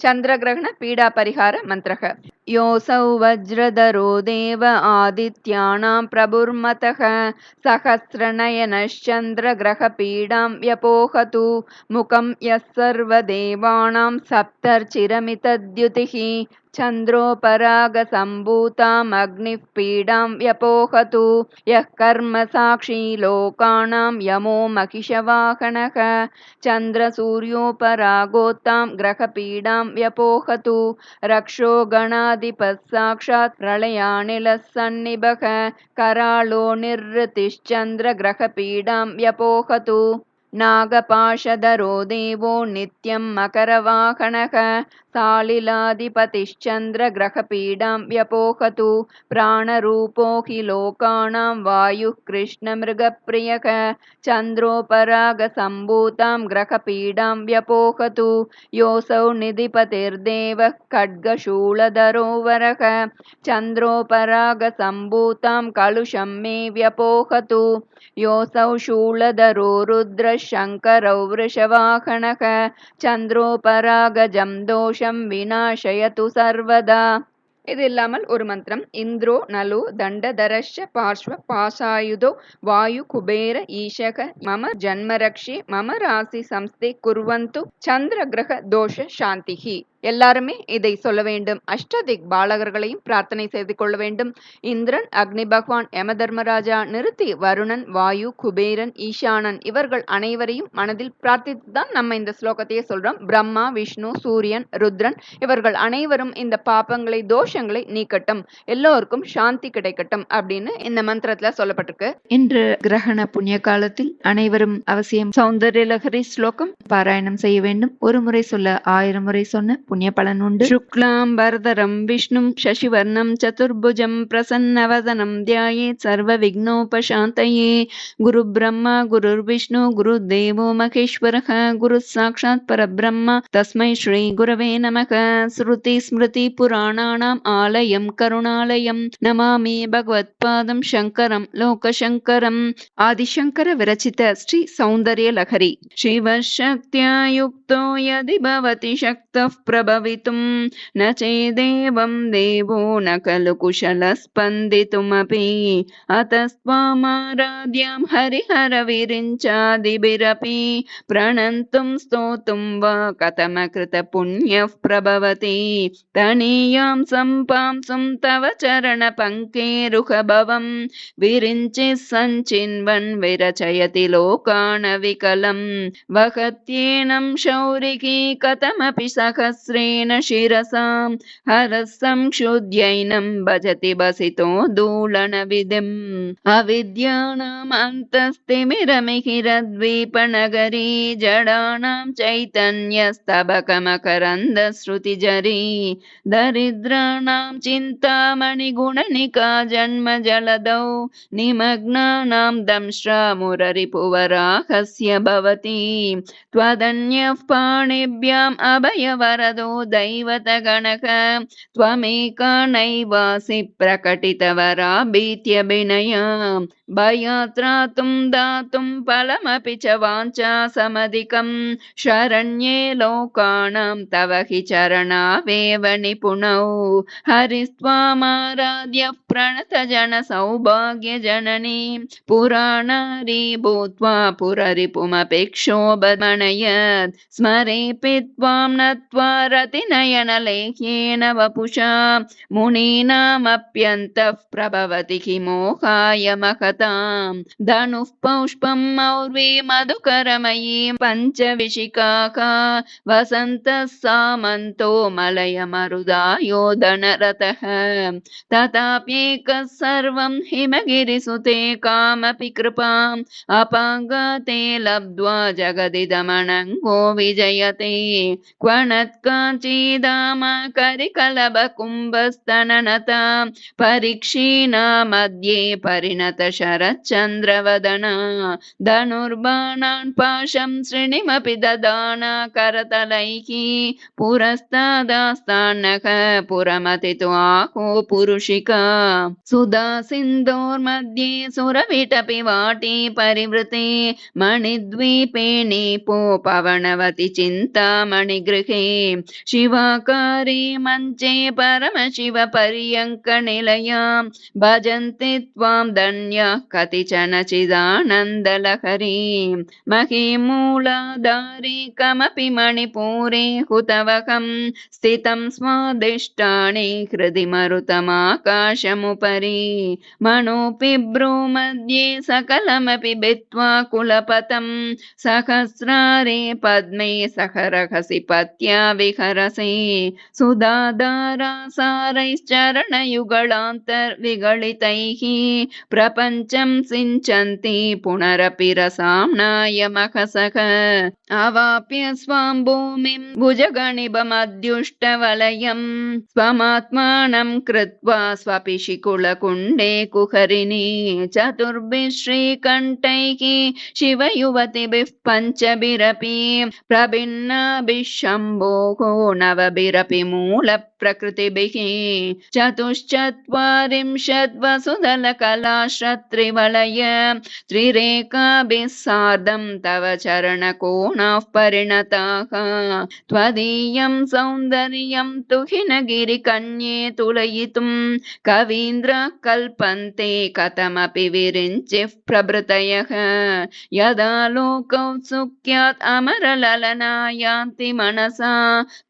ಚಂದ್ರಗ್ರಹಣ ಪೀಡಾ ಪರಿಹಾರ ಮಂತ್ರಃ. ಯೋಸೌ ವಜ್ರಧರೋ ದೇವ ಆದಿತ್ಯಾನಾಂ ಪ್ರಭುರ್ಮತಃ ಸಹಸ್ರನಯನಶ್ಚಂದ್ರಗ್ರಹ ಪೀಡಾಂ ವ್ಯಪೋಹತು ಮುಖಂ ಯಸ್ಸರ್ವದೇವಾನಾಂ ಸಪ್ತರ್ಚಿರಮಿತದ್ಯುತಿಃ ಚಂದ್ರೋಪರಾಗಸಂಭೂತಾಂ ಅಗ್ನಿಃ ಪೀಡಾಂ ವ್ಯಪೋಹತು ಯಃ ಕರ್ಮ ಸಾಕ್ಷಿ ಲೋಕಾನಾಂ ಯಮೋ ಮಹಿಷವಾಹನಃ ಚಂದ್ರಸೂರ್ಯೋಪರಾಗೋತ್ತಾಂ ಗ್ರಹಪೀಡಾಂ ವ್ಯಪೋಹತು ರಕ್ಷೋ ಗಣಾಧಿಪಃ ಸಾಕ್ಷಾತ್ ಪ್ರಳಯಾನಿಲಃ ಸನ್ನಿಭಃ ಕರಾಳೋ ನಿರ್ವೃತಿಶ್ಚಂದ್ರಗ್ರಹಪೀಡಾಂ ವ್ಯಪೋಹತು ನಾಗಪಾಶಧರೋ ದೇವೋ ನಿತ್ಯಂ ಮಕರವಾಹನಃ ಸಾಲಿಲಾಧಿಪತಿಶ್ಚಂದ್ರಗ್ರಹಪೀಡಾಂ ವ್ಯಪೋಹತು ಪ್ರಾಣರೂಪೋ ಹಿ ಲೋಕಾನಾಂ ವಾಯುಃ ಕೃಷ್ಣಮೃಗಪ್ರಿಯಃ ಚಂದ್ರೋಪರಾಗಸಂಭೂತಾಂ ಗ್ರಹಪೀಡಾಂ ವ್ಯಪೋಹತು ಯೋಸೌ ನಿಧಿಪತಿರ್ದೇವಃ ಖಡ್ಗಶೂಲಧರೋ ವರಃ ಚಂದ್ರೋಪರಾಗಸಂಭೂತಾಂ ಕಲುಷಂ ಮೇ ವ್ಯಪೋಹತು ಯೋಸೌ ಶೂಲಧರೋ ರುದ್ರಃ ಶಂಕರೌ ವೃಷವಾಹನಃ ಚಂದ್ರೋಪರಾಗಜಂ ದೋಷಂ ವಿನಾಶಯತು ಸರ್ವದಾ. இது இல்லாமல் ஒரு மந்திரம். இந்திரோ நலோ தண்டதரஷ பார்ஷ்வ பாசாயுதோ வாயு குபேர ஈஷக மம ஜன்மரக்ஷி மம ராசி சம்ஸ்தே குர்வந்து சந்திர கிரக தோஷ சாந்திஹி. எல்லாருமே இதை சொல்ல வேண்டும். அஷ்டதிக் பாலகர்களையும் பிரார்த்தனை செய்து கொள்ள வேண்டும். இந்திரன், அக்னி பகவான், யமதர்மராஜா, நிறுத்தி வருணன், வாயு, குபேரன், ஈசானன் இவர்கள் அனைவரையும் மனதில் பிரார்த்தித்து தான் நம்ம இந்த ஸ்லோகத்தையே சொல்றோம். பிரம்மா, விஷ்ணு, சூரியன், ருத்ரன் இவர்கள் அனைவரும் இந்த பாபங்களை தோஷங்களை நீக்கட்டும், எல்லோருக்கும் சாந்தி கிடைக்கட்டும் அப்படின்னு இந்த மந்திரத்துல சொல்லப்பட்டிருக்கு. இன்று கிரகண புண்ணிய காலத்தில் அனைவரும் அவசியம் சௌந்தர்ய லஹரி ஸ்லோகம் பாராயணம் செய்ய வேண்டும். ஒரு முறை சொல்ல 1000 முறை சொன்ன புண்ணிய பலன் உண்டு. சுக்லாம் பரதரம் விஷ்ணும் சசிவர்ணம் சதுர்புஜம் பிரசன்னவதனம் தியாயேத் சர்வ விக்னோபசாந்தயே. குரு பிரம்மா குருர் விஷ்ணு குரு தேவோ மகேஸ்வரः குரு சாக்ஷாத் பரபிரம்ம தஸ்மை ஸ்ரீ குரவே நமக. ஸ்ருதி ஸ்மிருதி புராணானாம் ஆலயம் கருணாலயம் நமாமி பகவத்பாதம் சங்கரம் லோகசங்கரம். ஆதிசங்கர விரச்சித ஸ்ரீ சௌந்தர்ய லஹரி. சிவசக்தியா யுக்தோ யதி பவதி சக்தः பிரபவித்தும் ந சேதேவம் தேவோ ந கலு குஷலः ஸ்பந்தித்துமபி அத்தஸ்த்வாமாராத்யாம் ஹரிஹர விரிஞ்சாதிபிரபி பிரணந்தும் ஸ்தோத்தும் வா கதமகிருத புண்ணியः பிரபவதி தனீயாம் சம்பாம்சும் தவ சரண பங்கேருஹபவம் விரிஞ்சி சஞ்சின்வன் விரச்சயதி லோகான விகலம் வகத்யேனம் ஷௌரிகி கதமபி சஹஸ்ரேன சிரசாம் ஹரசம் க்ஷுத்யைனம் பஜதி பசிதோ தூளன விதிம் அவித்யானாம் அந்தஸ்திமிரமிஹிரத்வீபநகரி ஜடானாம் சைதன்யஸ்தபகமகரந்த ஸ்ருதிஜரி தரித்ராணாம் சிந்தாமணி குணனிகா ஜன்ம ஜலதௌ நிமக்னானாம் தம்ஷ்ரா முரரிபுவராஹஸ்ய பவதி த்வதன்யः பாணிभ्याम् अभयवरदो दैवतगणः त्वमेका नैवासि प्रकटितवरा भीत्यभिनया भयात्रातुं दातुं फलमपि च वाञ्छा समधिकं शरण्ये लोकानां तव हि चरणावेव निपुणौ हरिस्त्वामाराध्य प्रणतजन सौभाग्यजननी पुराणारी भूत्वा पुररिपुमपेक्षोभमनयत् स्मरेऽपि त्वां नत्वा रतिनयनलेह्येन वपुषा मुनीनामप्यन्तः प्रभवति हि मोहाय महतां धनुः पौष्पं मौर्वी मधुकरमयी पञ्चविशिखाः वसन्तः सामन्तो मलयमरुदायो धनरतः तथाप्येकः सर्वं हिमगिरिसुते कामपि कृपाम् अपाङ्गते लब्ध्वा जगदिदमनङ्गो विजयते क्वनत्काञ्चीदाम करिकलभकुम्भस्तननता परीक्षीणा मध्ये परिणत शरच्चन्द्रवदना धनुर्बाणान् पाशं श्रेणिमपि ददाना करतलैः पुरस्तादास्तान्नः पुरमतितो आहो पुरुषिका सुधा सिन्धोर्मध्ये सुरविटपि वाटी परिवृते मणिद्वीपे नीपोपवनवति चिन्तामणिगृहे शिवाकारे मञ्चे परमशिवपर्यङ्कनिलयां भजन्ति त्वां धन्यः कतिचन चिदानन्दलहरीं महीमूलाधारे कमपि मणिपूरे हुतवकं स्थितं स्वादिष्टानि हृदि मरुतमाकाशमुपरि मनोपिब्रो मध्ये सकलमपि भित्त्वा कुलपतं सहस्रारे पद्मे सहरहसि पत्या विहरसि सुधाधारा सारैश्चरणयुगलान्तर्विगलितैः प्रपञ्चं सिञ्चन्ति पुनरपि रसाम्नाय महसः अवाप्य स्वां भूमिं भुजगणिभमद्युष्टवलयं स्वमात्मानं कृत्वा स्वपिशिकुलकुण्डे कुहरिणी चतुर्भिः श्रीकण्ठैः शिवयुवतिभिः पञ्चभिरपि प्रभिन्नाभिः शम्भोः नवभिरपि मूलप्रकृतिभिः चतुश्चत्वारिंशद्वसुदलकलाश्रत्रिवलय त्रिरेकाभिः सार्धं तव चरणकोणाः परिणताः त्वदीयं सौन्दर्यं तु हिनगिरिकन्ये तुलयितुं कवीन्द्रः कल्पन्ते कथमपि विरिञ्चिः प्रभृतयः यदा लोकौत्सुक्यात् अमरललना यान्ति मनसा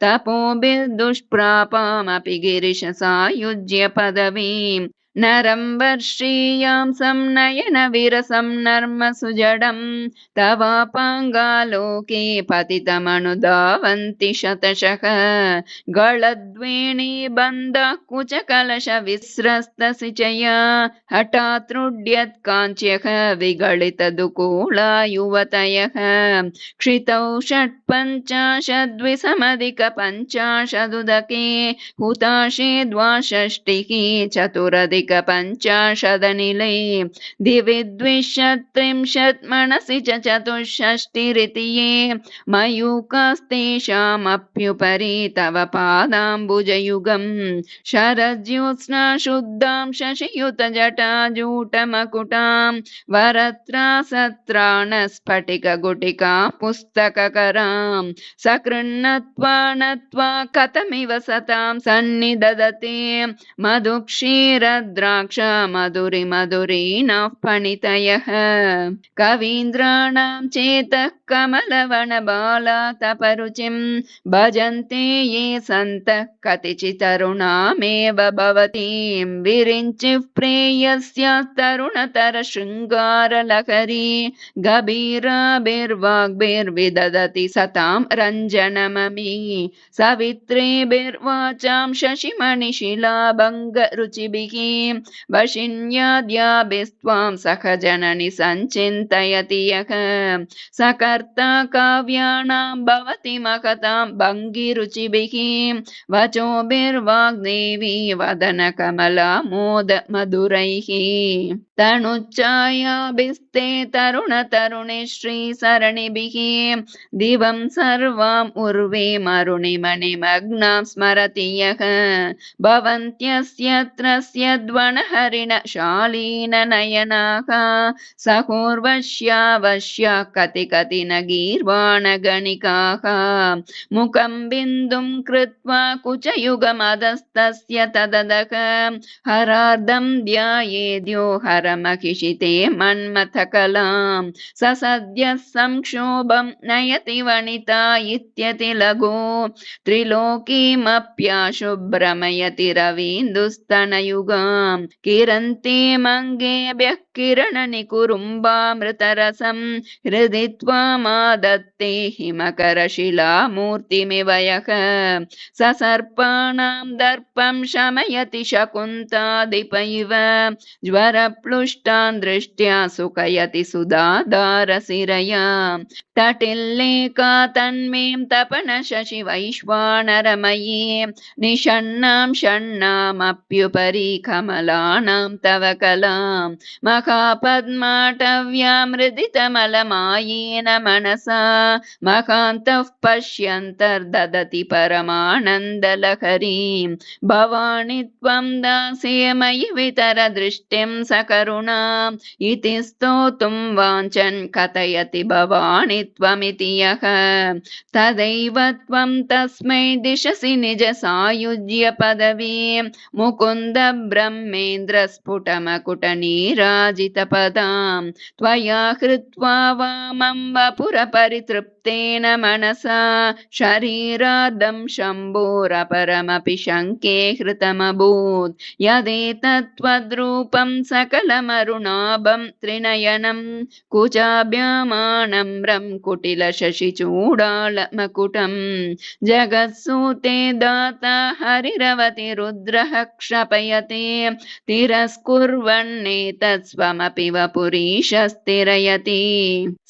तपोभिर्दुष्प्रापामपि गिरिशसायुज्य पदवीम् नरं वर्षीयां संनयन विरसं नर्म सुजडं तवापाङ्गालोके पतितमनुधावन्ति शतशः गलद्वेणी बन्धः कुचकलश विस्रस्तसिचया हठात् काञ्च्यः विगलितदुकूला युवतयः क्षितौ षट्पञ्चाशद्विसमधिकपञ्चाशदुदके हुताशे द्वाषष्टिः चतुरधिकपञ्चाशदनिले दिवि द्विशत्रिंशत् मनसि च चतुष्षष्टिरिति ये मयूकास्तेषामप्युपरि तव पादाम्बुजयुगम् शरज्योत्स्ना शुद्धां शशियुतजटाजूटमकुटां वरत्रासत्राणस्फटिकगुटिका पुस्तककरां सकृन्नत्वा नत्वा कथमिव सतां सन्निदधते मधुक्षीरद्राक्ष मधुरि मधुरीनः पणितयः कवीन्द्राणां चेतः कमलवनबालातपरुचिं भजन्ते ये सन्तः कतिचितरुणामेव भवतीं विरिञ्चिः प्रेयस्य तरुणतरशृङ्गारलहरी गभीराभिर्वाग्भिर्विदधति सतां रञ्जनममी सवित्रेभिर्वाचां शशिमणिशिलाभङ्गरुचिभिः वशिन्याद्याभिस्त्वां सहजननि सञ्चिन्तयति यः सकर्ता काव्यानां भवति महतां भङ्गिरुचिभिः वचोभिर्वाग्देवी वदनकमला मोद मधुरैः तनुच्छायाभिस्ते तरुणतरुणे श्रीसरणिभिः दिवं सर्वाम् उर्वीमरुणिमणिमग्नां स्मरति यः भवन्त्यस्यत्रस्यद्वनहरिण शालीननयनाः सहोर्वश्यावश्य कति कति न गीर्वाणगणिकाः मुखं बिन्दुं कृत्वा कुचयुगमदस्तस्य तददः हरार्धं ध्यायेद्यो हरमहिषिते मन्मथकलां ससद्यः संक्षोभं नयति वनिता इत्यति लघु त्रिलोकीमप्याशुभ्रमयति रवीन्दुस्तनयुगां किरन्ति मङ्गेभ्यः किरणनिकुरुम्बामृतरसं हृदि त्वामादत्ते हिमकरशिलामूर्तिमिव यः ससर्पाणां दर्पं शमयति शकुन्तादिप इव ज्वरप्लुष्टान् दृष्ट्या सुखयति सुधाधारशिरया तटिल्लेका तन्मीं तपन शशि वैश्वानरमयी निषण्णां षण्णामप्युपरि कमलानां तव कलां महापद्माटव्यामृदितमलमायेन मनसा महान्तः पश्यन्तर्ददति परमानन्दलहरीं भवानि त्वं दासे मयि वितरदृष्टिं सकरुणाम् इति स्तोतुं वाञ्छन् कथयति भवानि त्वमिति यः तदैव त्वं तस्मै दिशसि निज सायुज्य पदवीं मुकुन्द ब्रह्मेन्द्र स्फुटमकुटनीराजितपदां त्वया कृत्वा वामं वपुरपरितृप्तेन मनसा शरीरार्धं शम्भोरपरमपि शङ्के हृतमभूत् यदेतत्त्वद्रूपं सकलमरुणाभं त्रिनयनं कुचाभ्यमानम्रं कुटिलशशिचूडालमकुटं जगत्सूते दाता हरिरवति रुद्रः क्षपयते तिरस्कुर्वन्नेतत् स्वमपि वपुरीशस्तिरयति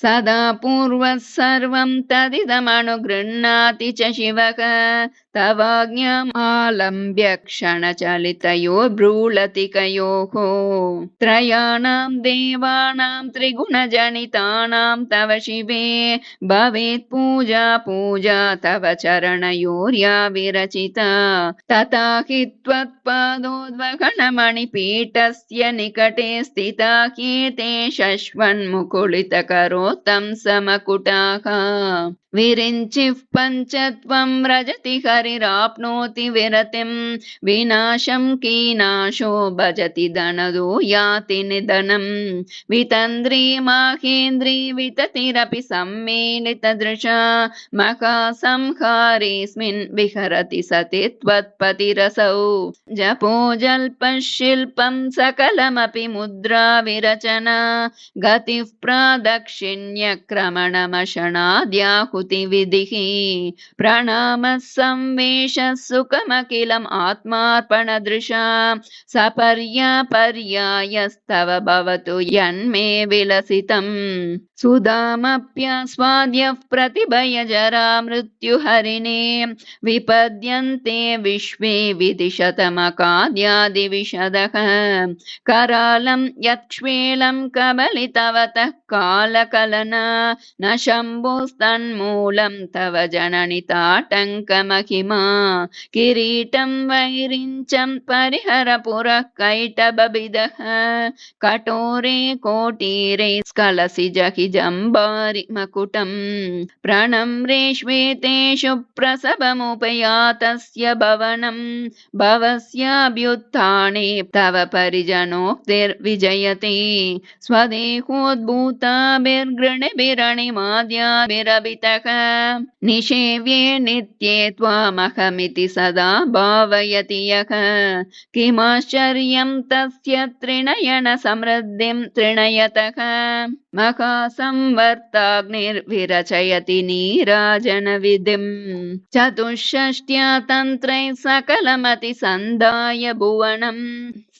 सदा पूर्वः सर्वं तदिदमनुगृह्णाति च शिवः तवाज्ञाम् आलम्ब्य क्षणचलितयोर्ब्रूलतिकयोः त्रयाणां देवानां त्रिगुणजनितानां तव शिवे भवेत् पूजा पूजा तव चरणयोर्या विरचिता तथा हि त्वत्पादोद्वहनमणिपीठस्य निकटे स्थिता ह्येते शश्वन्मुकुलितकरोत्तं समकुटाः विरिञ्चिः पञ्चत्वं व्रजति हरिराप्नोति विरतिं विनाशं कीनाशो भजति धनदो याति निधनं वितन्द्री माहेन्द्री विततिरपि सम्मेलितदृशा महासंहारेऽस्मिन् विहरति सति त्वत्पतिरसौ जपो जल्पशिल्पं सकलमपि मुद्रा विरचना गतिः प्रादक्षिण्यक्रमणमशनाद्याहुतिविधिः प्रणामः संवेशः सुखमखिलम् आत्मार्पणदृशा सपर्यापर्यायस्तव भवतु यन्मे विलसितम् सुधामप्यास्वाद्यः प्रतिभयजरा मृत्युहरिणे विपद्यन्ते विश्वे विदिशतमकाद्यादिविशदः करालं यक्ष्वेलं कबलितवतः कालकलना न शम्भोस्तन्मूलं तव जननि ताटङ्कमहिमा किरीटं वैरिञ्चं परिहर पुरः कैटबबिदः कठोरे कोटीरे स्खलसि जहि जम्बारि मकुटं प्रणम्रे श्वेतेषु प्रसवमुपयातस्य भवनं भवस्याभ्युत्थाने तव परिजनोक्तिर्विजयते स्वदेहोद्भूताभिर्गृणिभिरणिमाद्याभिरभितः निषेव्ये नित्ये त्वामहमिति सदा भावयति यः किमाश्चर्यं तस्य त्रिनयन समृद्धिं त्रिणयतः महासंवर्ताग्निर्विरचयति नीराजनविधिं चतुष्षष्ट्या तन्त्रैः सकलमति सन्धाय भुवनं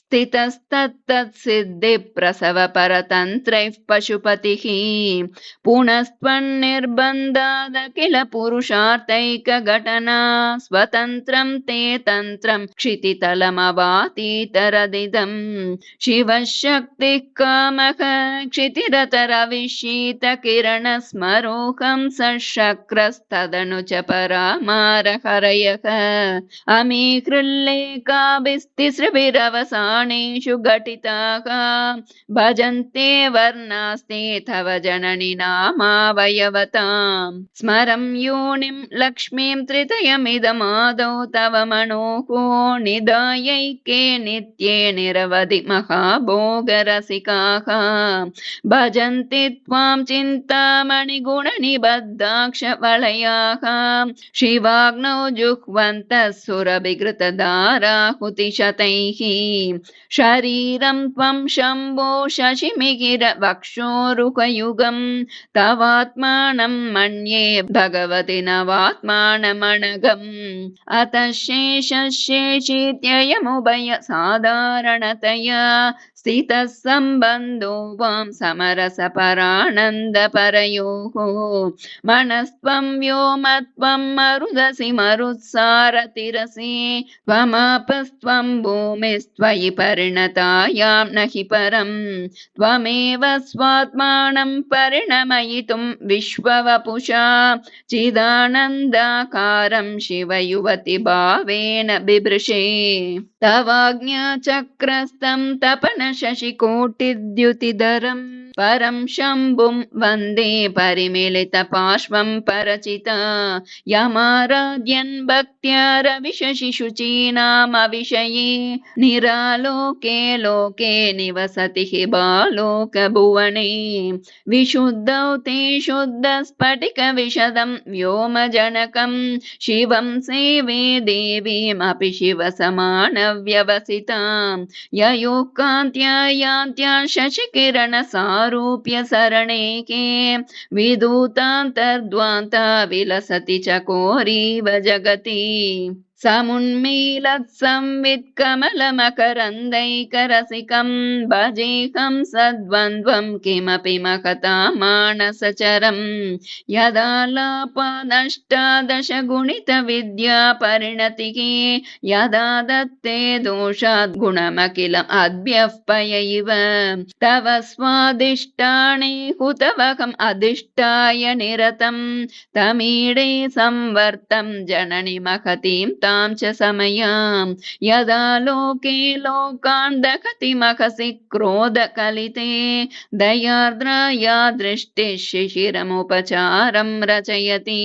स्थितस्तत्तत्सिद्धिप्रसव परतन्त्रैः पशुपतिः पुनस्त्वन्निर्बन्धादखिल पुरुषार्थैकघटना स्वतन्त्रं ते तन्त्रं क्षितितलमवातीतरदिदं शिवशक्तिः कामः क्षितिरतरविशीतकिरणस्मरोहं सशक्रस्तदनु च परामारहरयः अमीहृल्लेखाभिस्तिसृभिरवसानेषु घटिताः भजन्ते वर्णास्ते तव जननि नामावयवतां स्मरं योनिं लक्ष्मीं त्रितयमिदमादौ तव मनोः निधायैके नित्ये निरवधि महाभोगरसिकाः भजन्ति त्वां चिन्तामणिगुणनिबद्धाक्षवलयाः शिवाग्नौ जुह्वन्तः सुरभिघृतधाराहुतिशतैः शरीरं त्वं शम्भो शशिमिगिर वक्षोरुहयुगं तवात्मानं मन्ये भगवति नवात्मानमनघम् अतः शेषशेषीत्ययमुभय साधारणतया स्थितः सम्बन्धो वां समरसपरानन्दपरयोः मनस्त्वं व्योमत्वं मरुदसि मरुत्सारतिरसि त्वमापस्त्वं भूमिस्त्वयि परिणतायां न हि परं त्वमेव स्वात्मानं परिणमयितुं विश्ववपुषा चिदानन्दाकारं शिवयुवति भावेन बिभृशे तवाज्ञाचक्रस्तं तपनशशिकोटिद्युतिधरं परं शम्भुं वन्दे परिमिलितपार्श्वं परचिता यमाराध्यन् भक्त्या रविशशिशुचीनामविषये निरालोके लोके निवसति हि बालोकभुवने विशुद्धौ ते शुद्धस्फटिकविशदं व्योमजनकं शिवं सेवे देवीमपि शिवसमानव्यवसितां ययोकान्त्या यान्त्या शशिकिरणसारूप्य सरणेके विदूतान्तर्द्वान्ता विलसति चकोरीव जगति समुन्मीलत्संवित्कमलमकरन्दैकरसिकं भजेऽहं सद्वन्द्वं किमपि महतां मानसचरं यदालापादष्टादशगुणितविद्या परिणतिः यदा दत्ते दोषात् गुणमखिलम् अद्भ्यः पय इव तव स्वादिष्टानि हुतवहम् अधिष्ठाय निरतं तमीडे संवर्तं जननि महतीं तां च समयां यदा लोके लोकान् दहति महसि क्रोधकलिते दयार्द्राया दृष्टिः शिशिरमुपचारं रचयति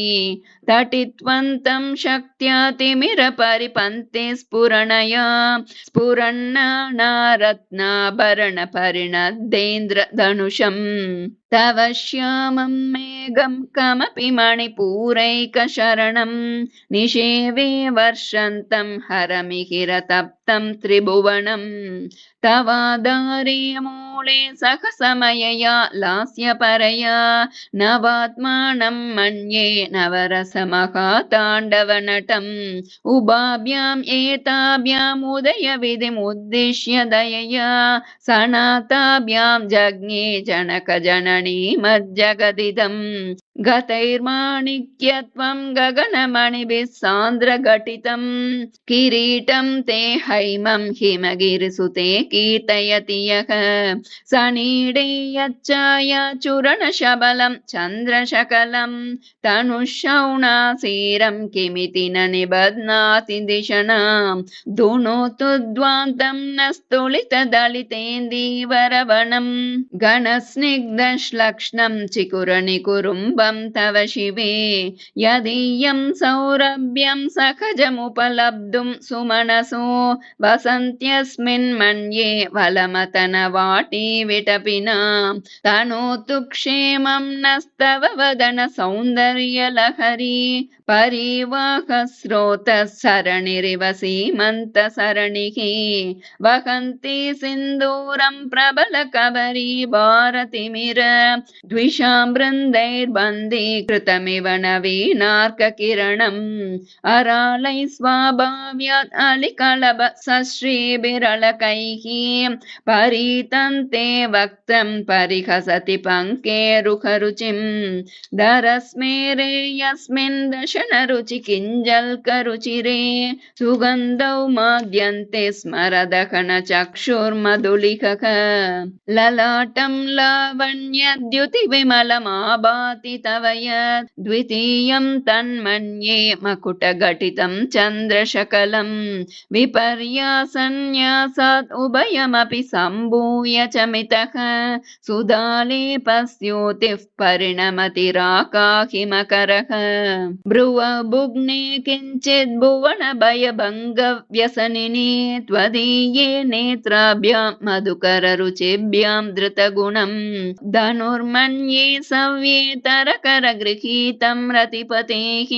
तटित्वन्तं शक्त्यातिमिरपरिपन्थे स्फुरणया स्फुरन्नारत्नाभरणपरिणद्धेन्द्रधनुषम् तव श्यामं मेघं कमपि मणिपूरैकशरणं निषेवे वर्षन्तं हरमिहिरतप्तं त्रिभुवनं तवाधारे मूले सहसमयया लास्यपरया नवात्मानं मन्ये नवरसमहाताण्डवनटम् उभाभ्याम् एताभ्याम् उदयविधिमुद्दिश्य दयया सनाताभ्यां जज्ञे जनकजननी मज्जगदिदम् गतैर्माणिक्यत्वं गगनमणिभिः सान्द्रघटितं किरीटं ते हैमं हिमगिरिसुते कीर्तयति यः सनीडे यच्चायाचूरणशबलं चन्द्रशकलं तनुःशौणासीरं किमिति न निबध्नाति दिशनां धुनोतुद्वान्तं न स्तुलितदलितेन्दीवरवनं घनस्निग्धश्लक्ष्णं चिकुरनिकुरुम्बं तव शिवे यदीयं सौरभ्यं सहजमुपलब्धुं सुमनसो वसन्त्यस्मिन् मन्ये वलमतनवाटी विटपिनां तनोतु क्षेमं नस्तव वदन सौन्दर्यलहरी परिवाहस्रोतः सरणिरिव सीमन्तसरणिः वहन्ति सिन्दूरं प्रबलकबरी भारतिमिर द्विषां बृन्दैर्बन्धीकृतमिव नवीनार्ककिरणम् अरालैः स्वाभाव्यात् अलिकलभ सश्रीभिरलकैः परीतन्ते वक्त्रं परिहसति पङ्केरुहरुचिं दरस्मेरे यस्मिन् दशनरुचि किञ्जल्करुचिरे सुगन्धौ माद्यन्ते स्मरदहनचक्षुर्मधुलिकः ललाटं लावण्यद्युतिविमलमाभाति तव यत् द्वितीयं तन्मन्ये मकुटघटितं चन्द्रशकलं विपर्यासन्न्यासात् उभयमपि सम्भूय च मितः सुधालेपस्योतिः परिणमतिराकाहिमकरः भ्रुवभुग्ने किञ्चित् भुवनभयभङ्गव्यसनिनि त्वदीये नेत्राभ्यां मधुकररुचिभ्यां धृतगुणं धनुर्मन्ये सव्येतरकरगृहीतं रतिपतेः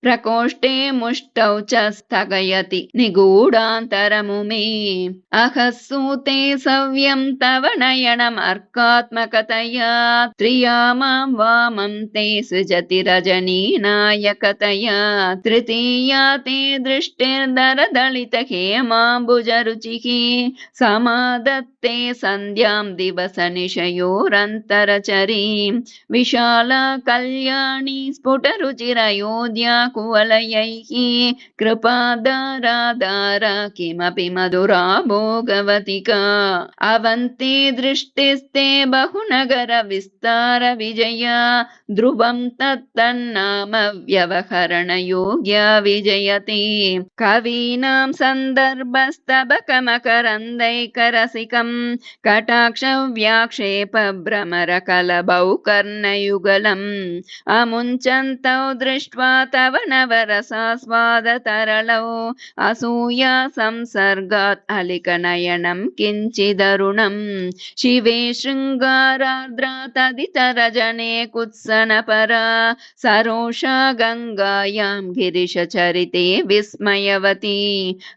प्रकोष्ठे मुष्टौ च स्थगयति निगूढान्तरमुमे अहसूते सव्यं तव नयनमर्कात्मकतया त्रियामां वामं ते सृजति रजनीनायकतया तृतीया ते दृष्टिर्दरदलितहेमाम्बुजरुचिः समादत्ते सन्ध्यां दिवसनिशयोरन्तरचरीं विशाला कल्याणी स्फुटरुचिरयोध्या कुवलयैः कृपादारादार किमपि मधुरा भोगवतिका अवन्ति दृष्टिस्ते बहुनगर विस्तार विजया ध्रुवं तत्तन्नाम व्यवहरणयोग्या विजयते कवीनां सन्दर्भस्तबकमकरन्दैकरसिकं कटाक्षव्याक्षेपभ्रमरकलभौ कर्णयुगलम् अमुञ्चन्तौ दृष्ट्वा तव नवरसास्वादतरलौ असूया संसर्गात् अलिकनयनं किञ्चिदरुणम् शिवे शृङ्गारार्द्रा तदितरजने कुत्सनपरा सरोषा गङ्गायां गिरिशचरिते विस्मयवती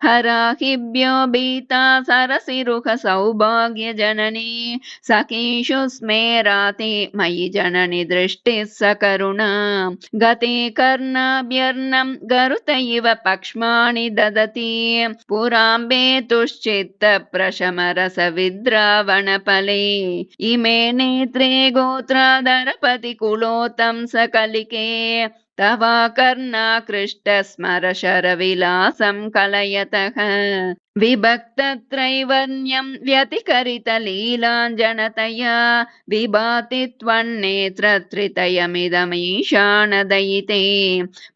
हराहिभ्यो भीता सरसिरुह सौभाग्यजननी सखीषु स्मेराते मयि जननि दृष्टिः सकरुणा गते कर्णाभ्यर्णं गरुत इव पक्ष्माणि ददति पुराम्बे तुश्चित्तप्रशमरसविद्रावणफले इमे नेत्रे गोत्राधरपतिकुलोत्तं सकलिके तवा कर्णाकृष्ट स्मर शरविलासं कलयतः विभक्तत्रैवर्ण्यं व्यतिकरितलीलाञ्जनतया विभाति त्वन्नेत्रत्रितयमिदमीशानदयिते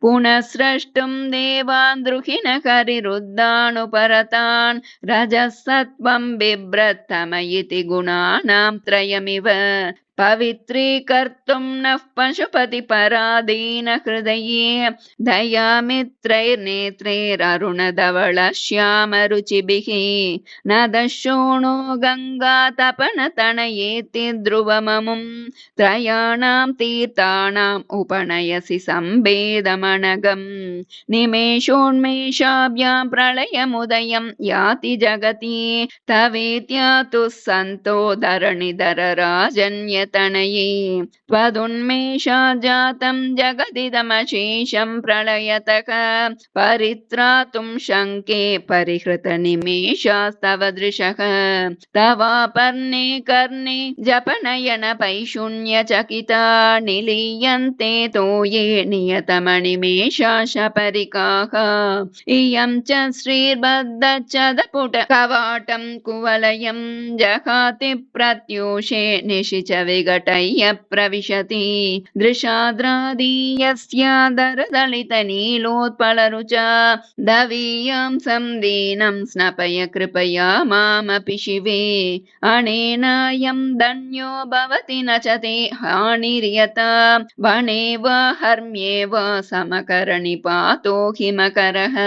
पुनः स्रष्टुं देवान् द्रुहिणः हरिरुद्धानुपरतान् रजः सत्त्वं बिभ्रत्तम इति गुणानां त्रयमिव पवित्रीकर्तुं नः पशुपतिपराधीन हृदये दयामित्रैर्नेत्रैररुणधवलश्यामरुचिभिः न दशोणो गङ्गातपनतनयेति ध्रुवममुं त्रयाणां तीर्थानाम् उपनयसि सम्भेदमनघम् निमेषोन्मेषाभ्यां प्रलयमुदयं याति जगति तवेत्यातुः सन्तो धरणिधरराजन्य तनये त्वदुन्मेषा जातं जगदिदमशेषं प्रलयतः परित्रातुं शङ्के परिहृतनिमेषास्तव दृशः तवापर्णे कर्णे जपनयन पैशून्यचकिता निलीयन्ते तोये नियतमनिमेषाशपरिकाः इयं च श्रीर्बद्धच्छदपुट कवाटं कुवलयं जहाति प्रत्यूषे निशिच विघटय्य प्रविशति दृशाद्रादीयस्यादरदलितनीलोत्पलरुचा दवीयां संदीनं स्नपय कृपया मामपि शिवे अनेनायं धन्यो भवति न च ते हानिर्यता वने वा हर्म्ये वा समकरनिपातो हिमकरः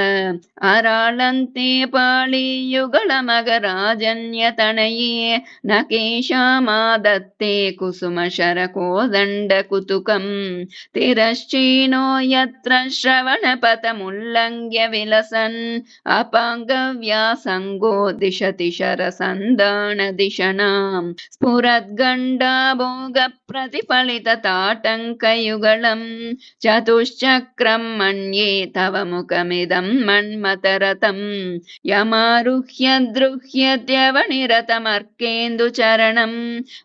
अराळन्ते पाळियुगलमगराजन्यतनये न केशामादत्ते कुसुमशरकोदण्डकुतुकम् तिरश्चीनो यत्र श्रवणपथमुल्लङ्घ्य विलसन् अपाङ्गव्यासङ्गो दिशति शरसन्धानदिशनाम् स्फुरद्गण्डाभोगप्रतिफलितताटङ्कयुगलम् चतुश्चक्रं मन्ये तव मुखमिदं मन्मथरथम् यमारुह्य द्रुह्यत्यवनिरतमर्केन्दुचरणम्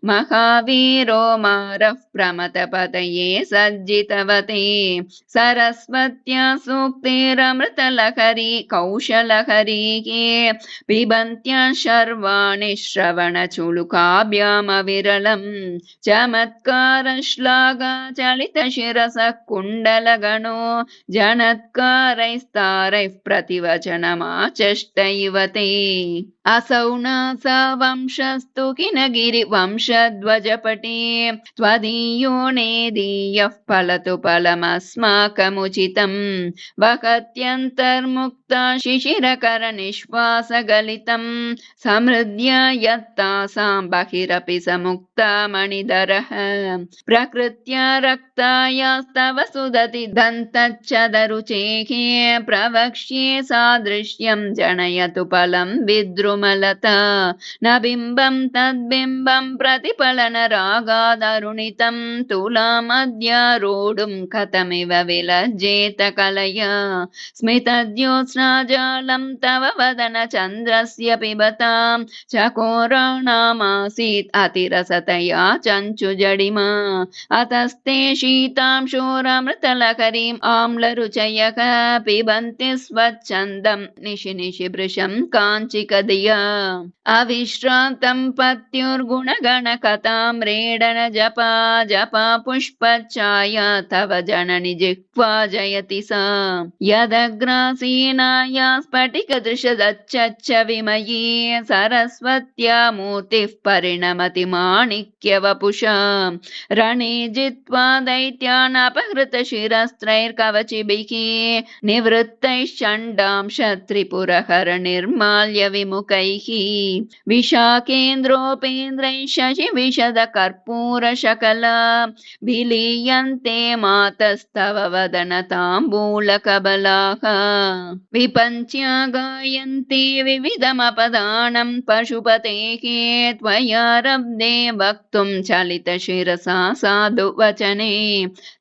महावीरो मारः प्रमथपतये सज्जितवते सरस्वत्या सूक्तिरमृतलहरी कौशलहरीः पिबन्त्या शर्वाणि श्रवणचुलुकाभ्यामविरलम् चमत्कारश्लाघा चलितशिरसः कुण्डलगणो जनत्कारैस्तारैः प्रतिवचनमाचष्ट इव ते असौ नासा वंशस्तु किनगिरिवंशध्वजपटे त्वदीयो नेदीयः फलतु फलमस्माकमुचितम् वहत्यन्तर्मुक्ता शिशिरकरनिश्वासगलितं समृद्ध्य यत्तासां बहिरपि समुक्ता मणिधरः प्रकृत्या रक्तायास्तव सुदति दन्तच्छदरुचेः प्रवक्ष्ये सादृश्यं जनयतु फलं विद्रुमलता न बिम्बं तद्बिम्बं प्रतिफलन रागादरुणितं तुलामध्यारोढुं कथमिव विलज्जेत कलया स्मितद्योत्स्नाजालं तव वदन चन्द्रस्य पिबतां चकोराणामासीत् अतिरसतया चञ्चुजडिमा अतस्ते शीतांशोरमृतलहरीम् आम्लरुचयः पिबन्ति स्वच्छन्दं निशि निशिभृशं काञ्चिकधिया अविश्रान्तं पत्युर्गुणगणकथां रेडन जपा जपा पुष्पच्छाया तव जननि जिह्वा जयति सा यदग्रासीनाया स्फटिकदृशदच्चच्च विमयी सरस्वत्या मूर्तिः परिणमति माणिक्यवपुषा रणे जित्वा दैत्यान् अपहृतशिरस्त्रैर्कवचिभिः निवृत्तैश्चण्डांश त्रिपुरहर विमुखैः विशाखेन्द्रोपेन्द्रैः शशिविशदकर्पूरशकला विलीयन्ते मातस्तव वदनताम्बूलकबलाः विपञ्च्या गायन्ति विविधमपदानं पशुपतेः त्वयारब्धे वक्तुं चलितशिरसा साधुवचने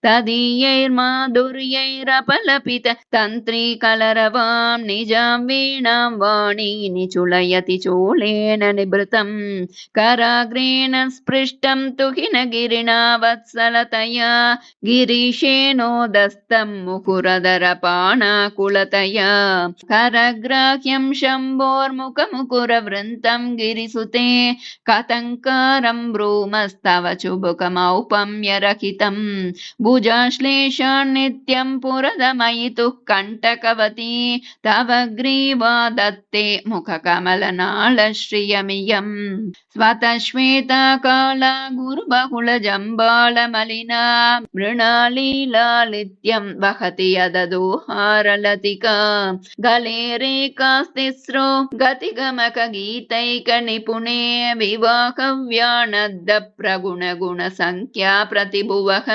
तदीयैर्माधुर्यैरपलपित तन्त्रीकलरवां निजां वीणां वाणी निचुलयति चूलेन निभृतं कराग्रेण स्पृष्टं तुहिनगिरिणा वत्सलतया गिरीशेनोदस्तं मुकुरदरपाणाकुलतया करग्राह्यं शम्भोर्मुखमुकुरवृन्तं गिरिसुते कथङ्कारं ब्रूमस्तव चुबुकमौपम्यरहितं भुजाश्लेषान्नित्यं पुरदमयितुः कण्टकवती तव ग्रीवा दत्ते मुखकमलनाळश्रियमियम् स्वतश्वेता काला गुरुबहुलजम्बालमलिना मृणालीलालित्यं वहति यददोहारलतिका गले रेखास्तिस्रो गतिगमकगीतैकनिपुणे विवाहव्यानद्द प्रगुणगुणसङ्ख्या प्रतिभुवः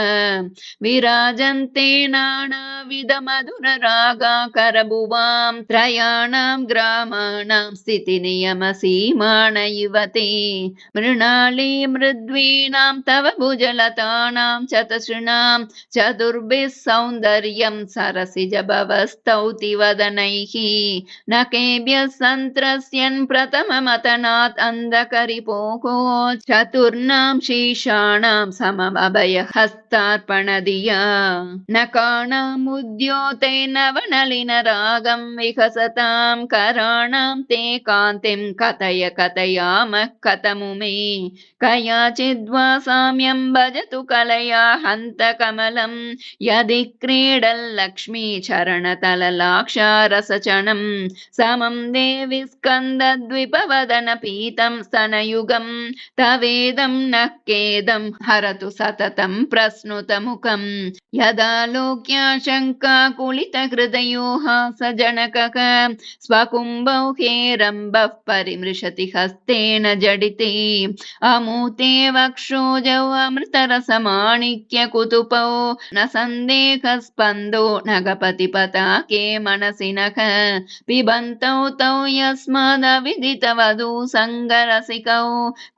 विराजन्ते नानाविधमधुररागाकरभुवां त्रयाणां ग्रामाणां स्थितिनियमसीमाण युवते मृणाली मृद्वीणां तव भुजलतानां चतसृणां चतुर्भिः सौन्दर्यं सरसिजभवस्तौति वदनैः नकेभ्यः सन्त्रस्यन् प्रथममतनात् अन्धकरिपोः चतुर्णां शीर्षाणां सममभयहस्तार्पणधिया नकाणामुद्योतै नवनलिनरागं विकसतां कराणां ते कान्तिं कथय कथयामः कथमुमे कयाचिद्वा साम्यं भजतु कलया हन्तकमलं यदि क्रीडल्लक्ष्मी चरणतललाक्षारसचनं समं देवि स्कन्दद्विपवदन पीतं स्तनयुगं तवेदं नः केदं हरतु सततं प्रस्नुतमुखं यदा लोक्याशङ्काकुलितहृदयो हासजनकः स्वकुम्भौ हेरम्बः परिमृशति हस्तेन जडिते अमूते वक्षोजौ अमृतरसमाणिक्यकुतुपौ न सन्देहस्पन्दो नगपतिपताके मनसि नः पिबन्तौ तौ यस्मादविदितवधू सङ्गरसिकौ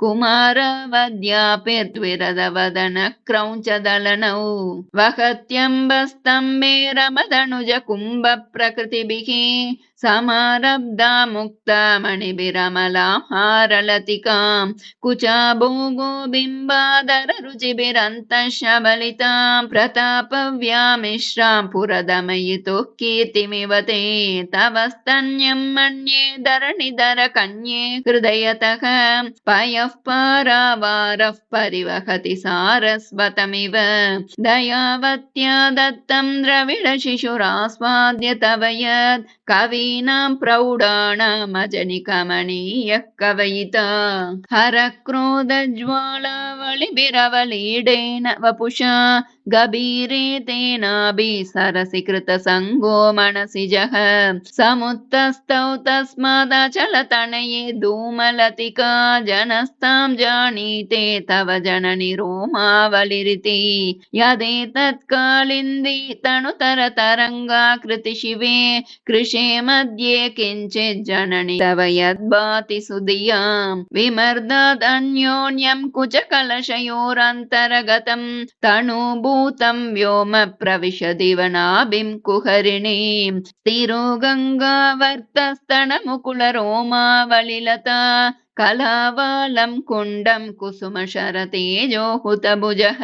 कुमारवद्यापिर्द्विरदवदन क्रौञ्चदलनौ वहत्यम्बस्तम्भे रमदनुज कुम्भ प्रकृतिभिः समारब्धा मुक्ता मणिभिरमलां हारलतिकां कुचाभोगो बिम्बादर रुचिभिरन्तः शबलितां प्रतापव्यामिश्रां पुरदमयितुः कीर्तिमिव ते तव स्तन्यं मन्ये धरणिधर कन्ये हृदयतः पयः पारावारः परिवहति सारस्वतमिव दयावत्या दत्तं द्रविडशिशुरास्वाद्य तव यत् कवीनां प्रौढाणामजनिकमनीयः कवयिता हरक्रोधज्वालावलिभिरवलीडेन वपुषा गभीरे तेनाभि सरसि कृतसङ्गो मनसिजः समुत्तस्तौ तस्मादचलतनये धूमलतिका जनस्तां जानीते तव जननि रोमावलिरिति यदेतत्कालिन्दी तनुतरतरङ्गाकृति शिवे कृशे मध्ये किञ्चिज्जननि तव यद्भाति सुधियां विमर्दादन्योन्यं कुचकलशयोरन्तरगतं तनुभूतं व्योम प्रविशदिवनाभिं कुहरिणीं स्थिरो गङ्गावर्तस्तनमुकुलरोमावलिलता कलावालं कुण्डं कुसुमशरतेजो हुतभुजः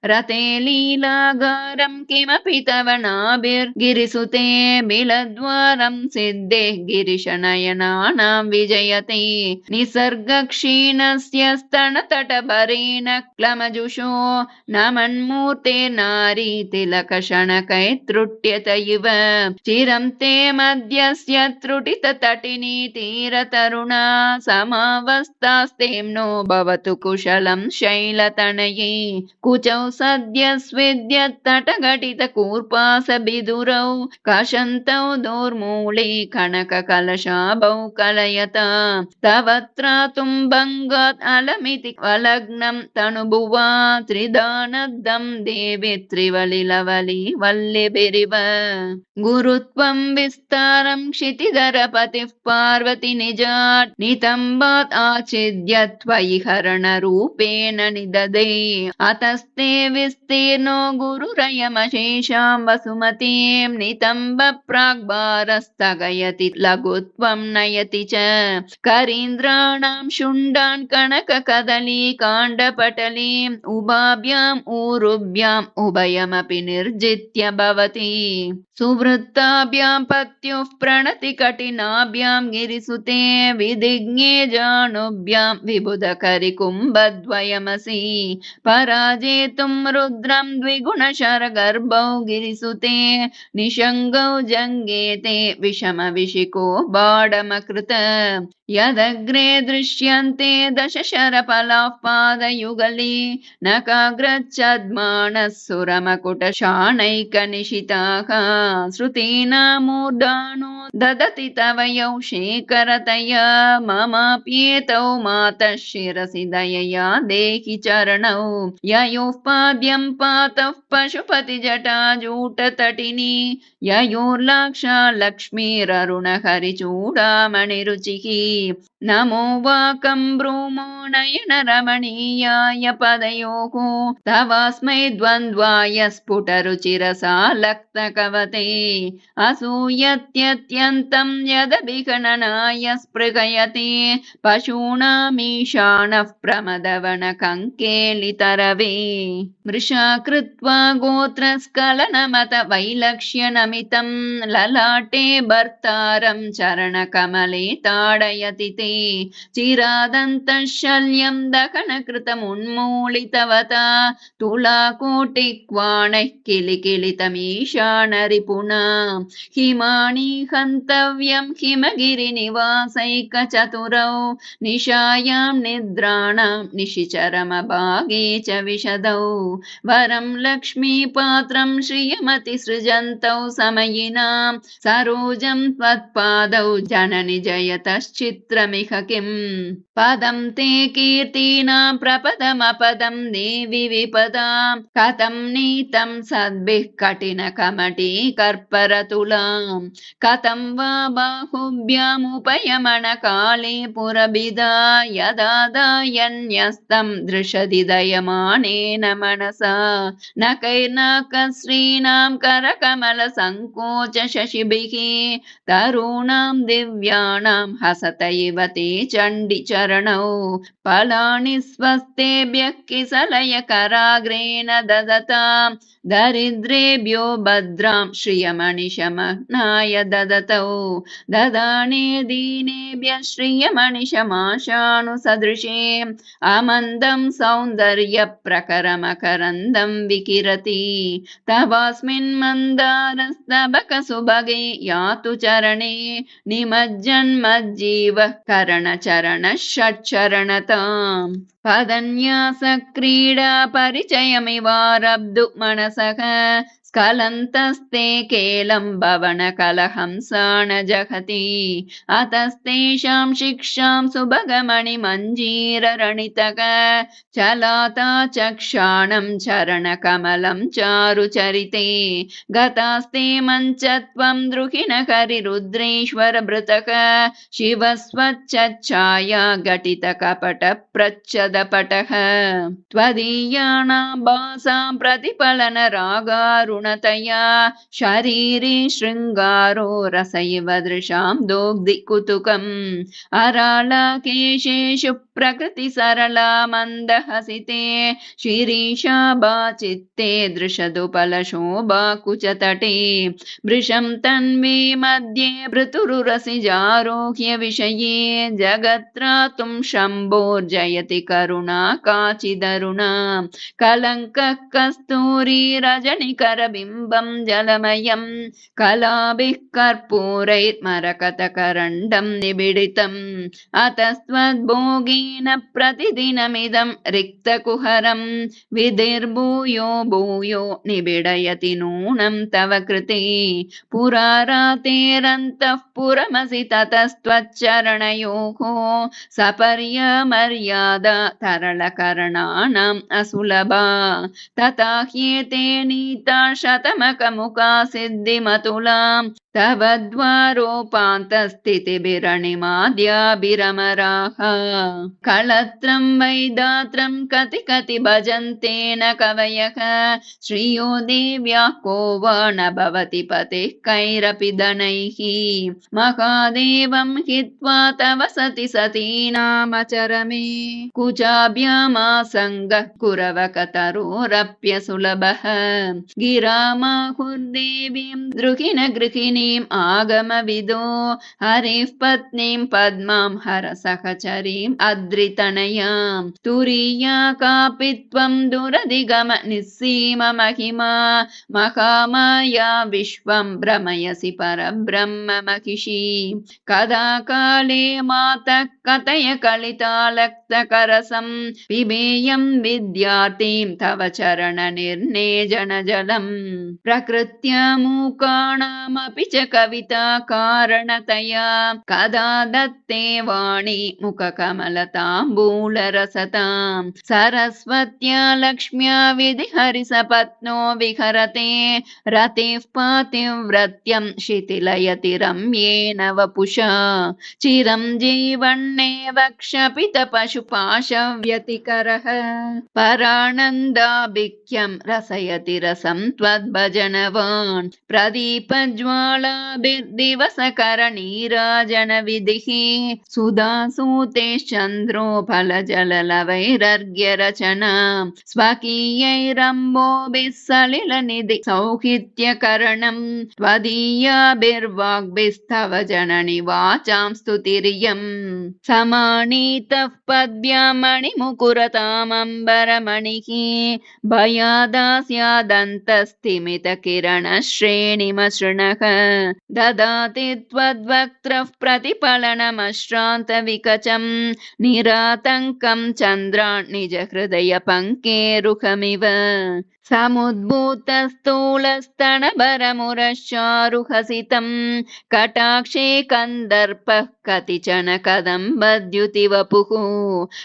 रते लीलागारं किमपि तव नाभिर्गिरिसुते बिलद्वारं सिद्धे गिरिशनयनानां विजयते निसर्गक्षीणस्य स्तनतटभरेण क्लमजुषो नमन्मूर्ते नारी तिलकशनकैत्रुट्यत इव चिरं ते मध्यस्य त्रुटिततटिनी तीरतरुणा समावस्थास्तेम्नो भवतु कुशलं शैलतनये कुचौ सद्यस्विद्यत्तटघटितकूर्पासबिदुरौ कषन्तौ दोर्मूले कनककलशाभौ कलयता तवत्रातुं भङ्गात् अलमिति वलग्नं तनुभुवा त्रिदानद्धं देवि त्रिवलिलवली वल्लिभिरिव गुरुत्वं विस्तारं क्षितिधरपतिः पार्वती निजात् नितम्बात् आचिद्य त्वयि हरणरूपेण निददे अतस्ते विस्तीर्णो गुरुरयमशेषां वसुमतीं नितम्ब प्राग्भारस्तगयति लघुत्वं नयति च करीन्द्राणां शुण्डान् कनककदलीकाण्डपटलीम् उभाभ्याम् ऊरुभ्याम् उभयमपि निर्जित्य भवति सुवृत्ताभ्यां पत्युः प्रणति कठिनाभ्यां गिरिसुते विधिज्ञे जानुभ्यां विबुधकरिकुम्भद्वयमसि पराजेतुं रुद्रं द्विगुणशरगर्भौ गिरिसुते निषङ्गौ जङ्गेते विषमविशिको बाडमकृत यदग्रे दृश्यन्ते दशशरफलाः पादयुगली नकाग्रच्छद्मानः सुरमकुटशाणैकनिशिताः श्रुतीनामूर्धानो ददति तव यौ शेखरतया ममाप्येतौ मातः शिरसि दयया देहि चरणौ ययोः पाद्यं पातः पशुपतिजटाजूटतटिनी ययोर्लाक्षा लक्ष्मीररुणहरिचूडामणिरुचिः नमो वाकं ब्रूमो नयनरमणीयाय पदयोः तवास्मै द्वन्द्वाय स्फुटरुचिरसालक्तकवते असूयत्यत्यन्तं यदभिगणनाय स्पृगयते पशूनामीशानः प्रमदवनकङ्केलितरवे मृषा कृत्वा गोत्रस्खलनमत वैलक्ष्यनमितं ललाटे भर्तारं चरणकमले ताडयति ते चिरादन्तशल्यं दहनकृतमुन्मूलितवता तुलाकोटिक्वाणैः किलिकिलितमीशानरिपुना हिमानि हन्तव्यं हिमगिरिनिवासैकचतुरौ निशायां निद्राणां निशिचरमभागे च विशदौ वरं लक्ष्मीपात्रं श्रियमतिसृजन्तौ समयिनां सरोजं त्वत्पादौ जननि जयतश्चित्रमिह किम् पदं ते कीर्तीनां प्रपदमपदं देवि विपदां कथं नीतं सद्भिः कठिनकमटी कर्परतुलां कथं वा बाहुभ्यामुपयमनकाले पुरभिदा यदा दायन्यस्तं दृशति दयमानेन मनसा नकैर्नाकश्रीणां करकमलसङ्कोच शशिभिः तरूणां दिव्याणां हसत इव ते चण्डिचरणौ फलानि स्वस्तेभ्यः किसलयकराग्रेण ददतां दरिद्रेभ्यो भद्रां श्रियमणिशमनाय ददतौ ददाने दीनेभ्यः श्रियमणिशमाशानुसदृशे अमन्दं सौन्दर्यप्रकरम मकरन्दं विकिरति तवास्मिन् मन्दारस्तबकसुभगे यातु चरणे निमज्जन्मज्जीवः करणचरणः षट्चरणताम् पदन्यासक्रीडा परिचयमिवारब्धु मनसः स्खलन्तस्ते केलं भवनकलहंसा न जहति अतस्तेषां शिक्षां सुभगमणिमञ्जीररणितः चलाता चक्षाणं चरणकमलं चारुचरिते गतास्ते मञ्चत्वं द्रुहिणहरिरुद्रेश्वरभृतः शिवस्वच्छाया घटितकपटप्रच्छदपटः त्वदीयानां भासां प्रतिफलनरागारुणतया शरीरे शृङ्गारो रस इव दृशां दोग्धिकुतुकम् अराळकेशेषु प्रकृतिसरला मन्दहसिते शिरीशाभाचित्ते दृशदुपलशोभा कुचतटे वृषं तन्वी मध्ये भृतुरुरसिजारोह्य विषये जगत्रातुं शम्भोर्जयति करुणा काचिदरुणा कलङ्कः कस्तूरी रजनिकरबिम्बं जलमयं कलाभिः कर्पूरैर्मरकतकरण्डं निबिडितम् अतस्त्वद्भोगेन प्रतिदिनमिदं रिक्तकुहरं विधिर्भूयो भूयो निबिडयति नूनं तव कृते पुरारातेरन्तः पुरमसि ततस्त्वच्चरणयोः सपर्यमर्यादा तरलकरणानाम् असुलभा तथा ह्येते नीता शतमकमुखा सिद्धिमतुलां तव द्वारोपान्तस्थितिभिरणिमाद्याभिरमराः कलत्रं वैदात्रं कति कति भजन्ते न कवयः श्रियो देव्याः को वा न भवति पतिः कैरपि धनैः महादेवं हित्वा तव सति सतीनामचरमे कुचाभ्यामासङ्गः कुरवकतरोरप्यसुलभः गिरामाहुर्देवीं द्रुहिणगृहिणीम् आगमविदो हरिः पत्नीं पद्मां हरसहचरीम् अद्रितनयां तुरीया कापि त्वं दुरधिगम निस्सीम महिमा महामाया विश्वं भ्रमयसि परब्रह्म महिषी कदा काले मातः कथय कलितालक्तकरसं पिबेयं विद्यार्थिं तव चरणनिर्नेजनजलम् प्रकृत्या मूकाणामपि च कविता कारणतया कदा दत्ते वाणी मुखकमलताम्बूलरसतां सरस्वत्या लक्ष्म्या विधिहरिसपत्नो विहरते रतिः पातिव्रत्यं शिथिलयति रम्येन वपुषा चिरं जीवन्नेव क्षपितपशुपाशव्यतिकरः परानन्दाभिख्यं रसयति रसं त्वद्भजनवान् प्रदीपज्वालाभिर्दिवसकरनीराजनविधिः सुधासूतेश्चन्द्रो फलजललवैरर्घ्यरचना स्वकीयैरम्बोभिः सलिलनिधि सौहित्यकरणं त्वदीयाभिर्वाग्भिस्तव जननि वाचां स्तुतिरियं समानीतः पद्भ्यां मणिमुकुरतामम्बरमणिः भयादास्यादन्तस्तिमितकिरणश्रेणिमसृणः ददाति त्वद्वक्त्रः प्रतिफलनमश्रान्तविकचं निरातङ्कं चन्द्रान् निजहृदयपङ्केरुहमिव समुद्भूतस्थूलस्तनभरमुरश्चारुहसितं कटाक्षे कन्दर्पः कतिचन कदम्बद्युतिवपुः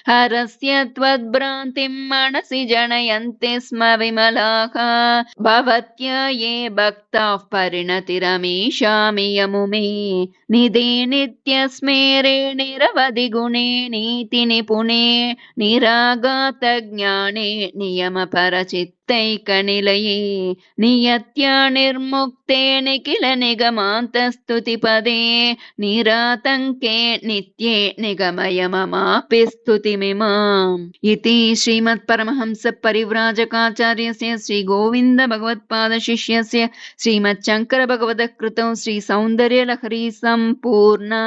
हरस्य त्वद्भ्रान्तिं मनसि जनयन्ति स्म विमलाः भवत्या ये भक्ताः परिणतिरमीषामि यमुमे निधे नित्यस्मेरे निरवधिगुणे नीतिनिपुणे निरागातज्ञाने नियमपरचित्तै निगमैकनिलये नियत्या निर्मुक्ते निखिल निगमान्तस्तुतिपदे निरातङ्के नित्ये निगमय ममापि स्तुतिमिमाम्। इति श्रीमत्परमहंस परिव्राजकाचार्यस्य श्रीगोविन्द भगवत्पादशिष्यस्य श्रीमच्छङ्कर भगवदकृतौ श्रीसौन्दर्यलहरी सम्पूर्णा।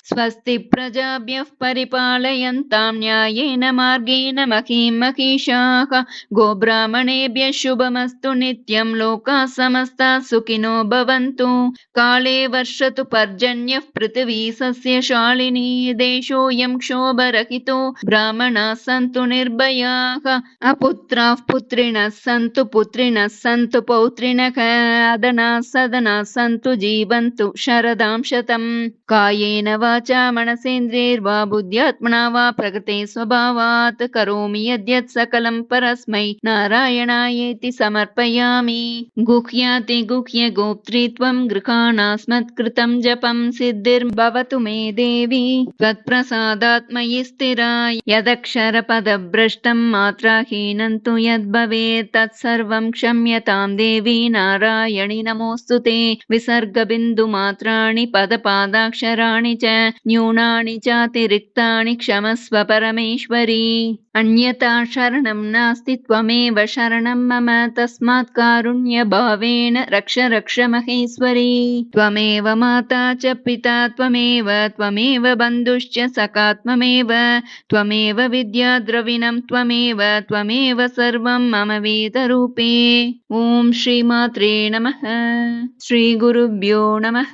स्वस्ति प्रजाभ्यः परिपालयन्तां न्यायेन मार्गेण महीं महिषाः। गोब्राह्मणेभ्यः शुभमस्तु नित्यं लोकाः समस्ताः सुखिनो भवन्तु। काले वर्षतु पर्जन्यः पृथिवी सस्यशालिनी देशोऽयं क्षोभरहितो ब्राह्मणाः सन्तु निर्भयाः। अपुत्राः पुत्रिणः सन्तु पुत्रिणः सन्तु पौत्रिणः अदनाः सदनाः सन्तु जीवन्तु शरदां शतम्। कायेन वाचा मनसेन्द्रियैर्वा बुद्ध्यात्मना वा प्रकृते स्वभावात् करोमि यद्यत् सकलं परस्मै नारायणायेति समर्पयामि। गुह्याति गुह्य गोप्त्रीत्वं गृहाणास्मत्कृतं जपं सिद्धिर्भवतु मे देवी त्वत्प्रसादात् मयि स्थिरा। यदक्षरपदभ्रष्टं मात्राहीनं तु यद्भवेत् तत्सर्वं क्षम्यतां देवी नारायणि नमोऽस्तु ते। विसर्गबिन्दुमात्राणि पदपादाक्षराणि च न्यूनानि चातिरिक्तानि क्षमस्व परमेश्वरी। अन्यथा शरणं नास्ति त्वमेव शरणं मम तस्मात् कारुण्यभावेन रक्ष रक्ष महेश्वरी। त्वमेव माता च पिता त्वमेव बन्धुश्च सखा त्वमेव विद्या द्रविणं त्वमेव सर्वं मम वेदरूपे। ॐ श्रीमात्रे नमः। श्रीगुरुभ्यो नमः।